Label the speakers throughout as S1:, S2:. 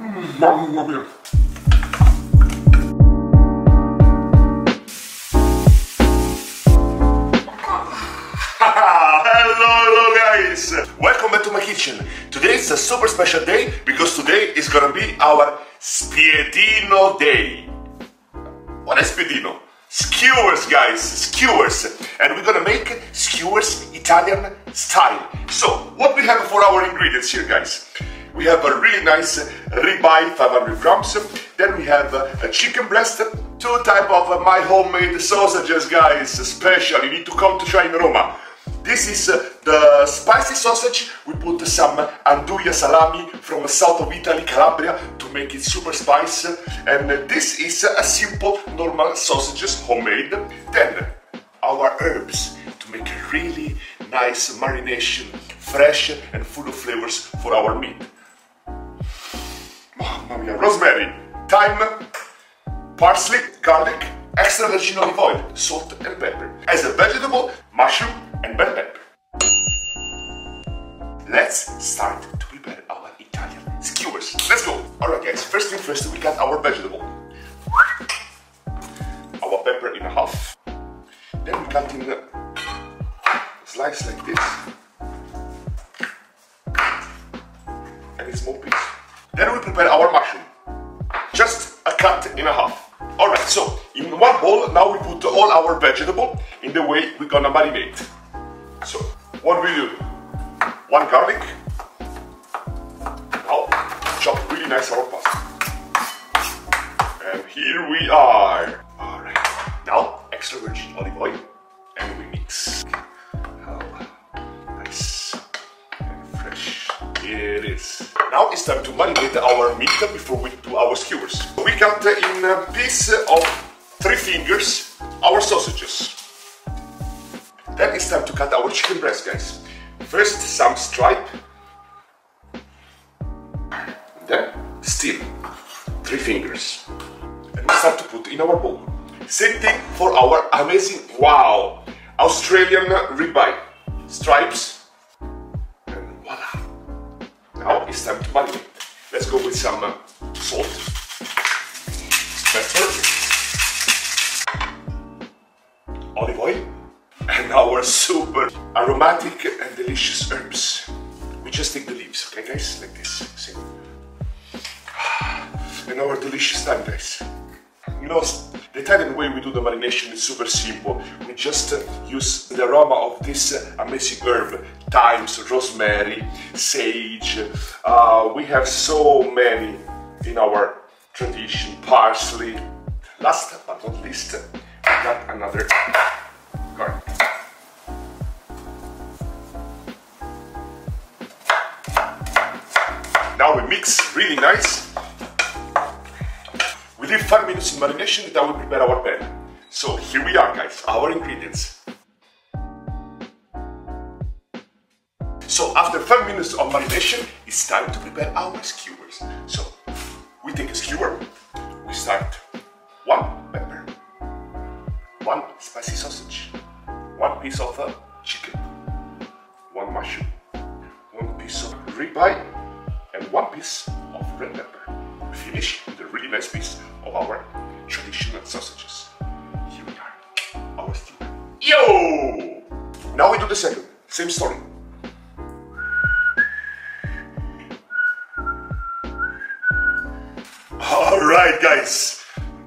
S1: Mamma mia. Hello guys! Welcome back to my kitchen. Today is a super special day because today is gonna be our Spiedino day. What is Spiedino? Skewers, guys, skewers. And we're gonna make skewers Italian style. So, what we have for our ingredients here, guys? We have a really nice ribeye, 500 grams. Then we have a chicken breast, two type of my homemade sausages, guys, special. You need to come to try in Roma. This is the spicy sausage. We put some andouille salami from the south of Italy, Calabria, to make it super spicy. And this is a simple, normal sausages, homemade. Then our herbs to make a really nice marination, fresh and full of flavors for our meat. Mamma mia, rosemary, thyme, parsley, garlic, extra virgin olive oil, salt and pepper. As a vegetable, mushroom and bell pepper. Let's start to prepare our Italian skewers. Let's go! Alright guys, first thing first, we cut our vegetable. Our pepper in half. Then we cut in a slice like this. And a small piece. Then we prepare our mushroom. Just a cut in half. Alright, so in one bowl, now we put all our vegetable in the way we're gonna marinate. So, what we do? One garlic. Now, chop really nice our pasta. And here we are. Alright, now extra virgin olive oil. And we mix. Oh, nice and fresh. Here it is. Now it's time to marinate our meat before we do our skewers. We cut in a piece of 3 fingers our sausages. Then it's time to cut our chicken breast, guys. First some stripe. Then still 3 fingers. And we start to put in our bowl. Same thing for our amazing, wow, Australian ribeye. Stripes. And voila. Now it's time to marinate. Let's go with some salt, pepper, olive oil, and our super aromatic and delicious herbs. We just take the leaves, okay guys, like this, see? And our delicious thyme, guys. You know, the Italian way we do the marination is super simple. We just use the aroma of this amazing herb, thyme, rosemary, sage. We have so many in our tradition, parsley. Last but not least, we got another garlic. Now we mix really nice. We leave 5 minutes in marination, then we prepare our pan. So here we are, guys, our ingredients. So after 5 minutes of marination, it's time to prepare our skewers. So we take a skewer, we start 1 pepper, 1 spicy sausage, 1 piece of chicken, 1 mushroom, 1 piece of ribeye, and 1 piece of red pepper. We finish with a really nice piece of our traditional sausages. Here we are, our skewer. Yo! Now we do the second, same story. Alright guys,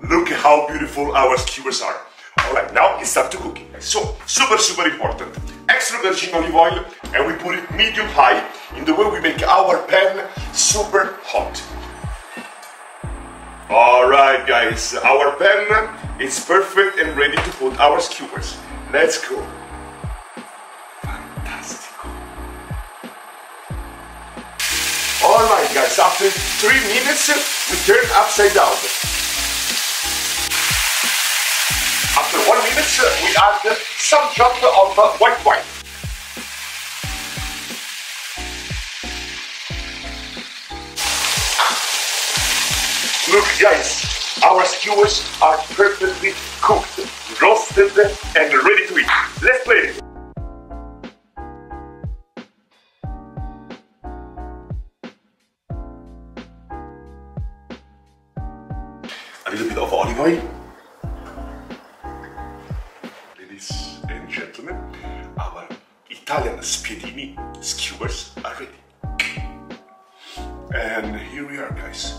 S1: look how beautiful our skewers are. Alright, now it's time to cook it. So, super important. Extra virgin olive oil, and we put it medium high in the way we make our pan super hot. Alright guys, our pan is perfect and ready to put our skewers. Let's go. Fantastico. Alright guys, after 3 minutes we turn upside down. After 1 minute we add some drop of white wine. Look guys, our skewers are perfectly cooked, roasted and ready to eat. Let's play it. a little bit of olive oil. Ladies and gentlemen, our Italian spiedini skewers are ready. And here we are, guys.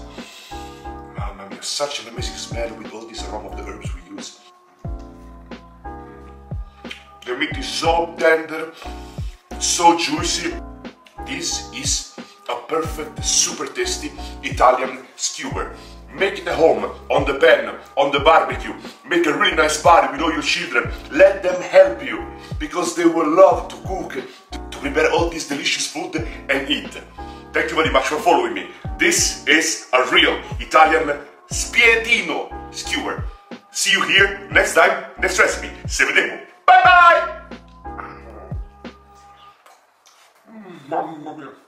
S1: Mamma mia, such an amazing smell with all this aroma of the herbs we use. The meat is so tender, so juicy. This is a perfect, super tasty Italian skewer. Make it at home, on the pan, on the barbecue. Make a really nice party with all your children. Let them help you, because they will love to cook, to prepare all this delicious food and eat. Thank you very much for following me. This is a real Italian spiedino skewer. See you here next time, next recipe. Se vedremo. Bye bye! Mamma mia.